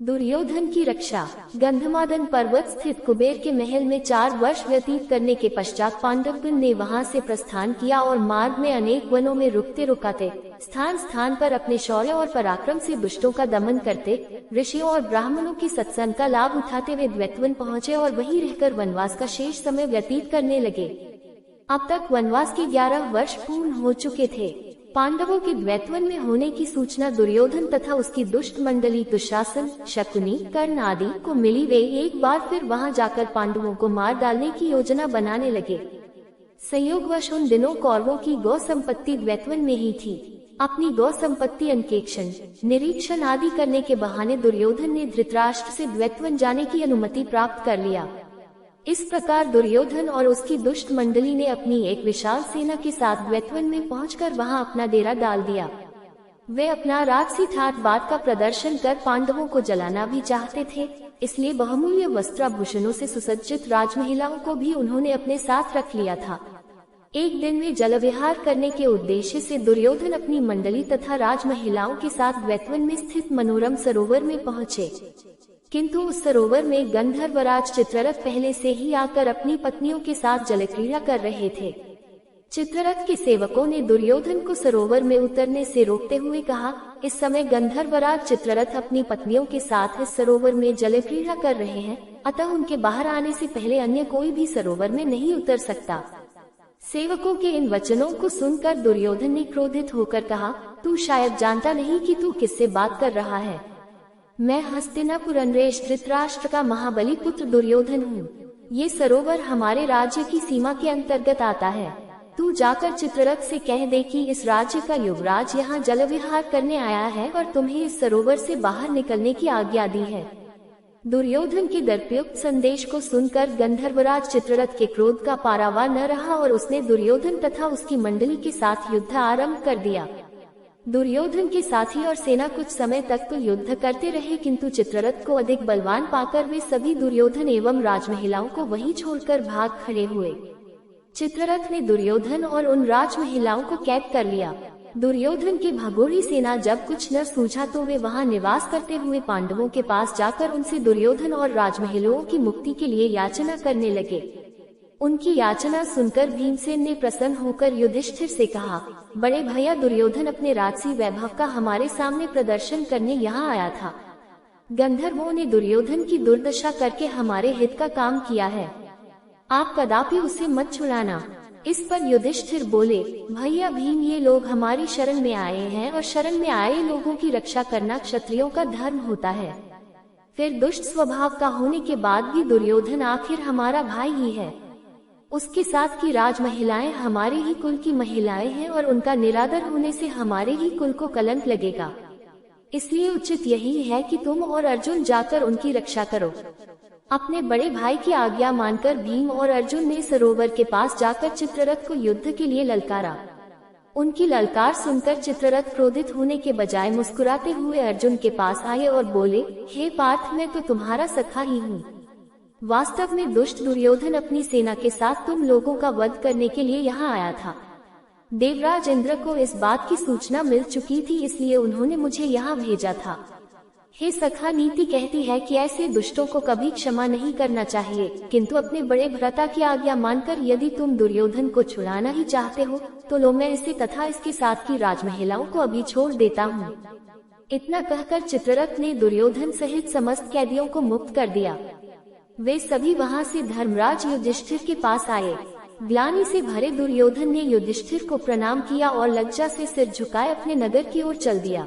दुर्योधन की रक्षा। गंधमादन पर्वत स्थित कुबेर के महल में 4 वर्ष व्यतीत करने के पश्चात पांडवगण ने वहां से प्रस्थान किया और मार्ग में अनेक वनों में रुकते रुकाते स्थान स्थान पर अपने शौर्य और पराक्रम से दुष्टों का दमन करते, ऋषियों और ब्राह्मणों की सत्संग का लाभ उठाते हुए द्वैतवन पहुँचे और वहीं रहकर वनवास का शेष समय व्यतीत करने लगे। अब तक वनवास के 11 वर्ष पूर्ण हो चुके थे। पांडवों के द्वैतवन में होने की सूचना दुर्योधन तथा उसकी दुष्ट मंडली दुशासन, शकुनी, कर्ण आदि को मिली। वे एक बार फिर वहां जाकर पांडवों को मार डालने की योजना बनाने लगे। संयोगवश उन दिनों कौरवों की गौ संपत्ति द्वैतवन में ही थी। अपनी गौ संपत्ति अन्वेषण, निरीक्षण आदि करने के बहाने दुर्योधन ने धृतराष्ट्र से द्वैतवन जाने की अनुमति प्राप्त कर लिया। इस प्रकार दुर्योधन और उसकी दुष्ट मंडली ने अपनी एक विशाल सेना के साथ द्वैतवन में पहुंचकर वहां अपना डेरा डाल दिया। वे अपना राजसी ठाट बाट का प्रदर्शन कर पांडवों को जलाना भी चाहते थे, इसलिए बहुमूल्य वस्त्राभूषणों से सुसज्जित राजमहिलाओं को भी उन्होंने अपने साथ रख लिया था। एक दिन वे जल विहार करने के उद्देश्य से दुर्योधन अपनी मंडली तथा राजमहिलाओं के साथ द्वैतवन में स्थित मनोरम सरोवर में पहुँचे, किंतु उस सरोवर में गंधर्वराज चित्ररथ पहले से ही आकर अपनी पत्नियों के साथ जलक्रीड़ा कर रहे थे। चित्ररथ के सेवकों ने दुर्योधन को सरोवर में उतरने से रोकते हुए कहा, इस समय गंधर्वराज चित्ररथ अपनी पत्नियों के साथ इस सरोवर में जलक्रीड़ा कर रहे हैं, अतः उनके बाहर आने से पहले अन्य कोई भी सरोवर में नहीं उतर सकता। सेवकों के इन वचनों को सुनकर दुर्योधन ने क्रोधित होकर कहा, तू शायद जानता नहीं कि तू किससे बात कर रहा है। मैं हस्तिनापुर नरेश धृतराष्ट्र का महाबली पुत्र दुर्योधन हूँ। ये सरोवर हमारे राज्य की सीमा के अंतर्गत आता है। तू जाकर चित्ररथ से कह दे कि इस राज्य का युवराज यहाँ जल विहार करने आया है और तुम्हें इस सरोवर से बाहर निकलने की आज्ञा दी है। दुर्योधन के दर्पयुक्त संदेश को सुनकर गंधर्वराज चित्ररथ के क्रोध का पारावार न रहा और उसने दुर्योधन तथा उसकी मंडली के साथ युद्ध आरंभ कर दिया। दुर्योधन के साथी और सेना कुछ समय तक तो युद्ध करते रहे, किंतु चित्ररथ को अधिक बलवान पाकर वे सभी दुर्योधन एवं राजमहिलाओं को वहीं छोड़कर भाग खड़े हुए। चित्ररथ ने दुर्योधन और उन राजमहिलाओं को कैद कर लिया। दुर्योधन की भगोड़ी सेना जब कुछ न सूझा तो वे वहां निवास करते हुए पांडवों के पास जाकर उनसे दुर्योधन और राजमहिलाओं की मुक्ति के लिए याचना करने लगे। उनकी याचना सुनकर भीमसेन ने प्रसन्न होकर युधिष्ठिर से कहा, बड़े भैया दुर्योधन अपने राजसी वैभव का हमारे सामने प्रदर्शन करने यहाँ आया था। गंधर्वों ने दुर्योधन की दुर्दशा करके हमारे हित का काम किया है, आप कदापि उसे मत छुड़ाना। इस पर युधिष्ठिर बोले, भैया भीम, ये लोग हमारी शरण में आए हैं और शरण में आए लोगों की रक्षा करना क्षत्रियों का धर्म होता है। फिर दुष्ट स्वभाव का होने के बाद भी दुर्योधन आखिर हमारा भाई ही है। उसके साथ की राजमहिलाएं हमारे ही कुल की महिलाएं हैं और उनका निरादर होने से हमारे ही कुल को कलंक लगेगा। इसलिए उचित यही है कि तुम और अर्जुन जाकर उनकी रक्षा करो। अपने बड़े भाई की आज्ञा मानकर भीम और अर्जुन ने सरोवर के पास जाकर चित्ररथ को युद्ध के लिए ललकारा। उनकी ललकार सुनकर चित्ररथ क्रोधित होने के बजाय मुस्कुराते हुए अर्जुन के पास आए और बोले, हे पार्थ, मैं तो तुम्हारा सखा ही हूँ। वास्तव में दुष्ट दुर्योधन अपनी सेना के साथ तुम लोगों का वध करने के लिए यहाँ आया था। देवराज इंद्र को इस बात की सूचना मिल चुकी थी, इसलिए उन्होंने मुझे यहाँ भेजा था। हे सखा, नीति कहती है कि ऐसे दुष्टों को कभी क्षमा नहीं करना चाहिए, किंतु अपने बड़े भ्राता की आज्ञा मानकर यदि तुम दुर्योधन को छुड़ाना ही चाहते हो तो लो, मैं इसे तथा इसके साथ की राजमहिलाओं को अभी छोड़ देता हूँ। इतना कहकर चित्ररथ ने दुर्योधन सहित समस्त कैदियों को मुक्त कर दिया। वे सभी वहां से धर्मराज युधिष्ठिर के पास आए। ग्लानि से भरे दुर्योधन ने युधिष्ठिर को प्रणाम किया और लज्जा से सिर झुकाए अपने नगर की ओर चल दिया।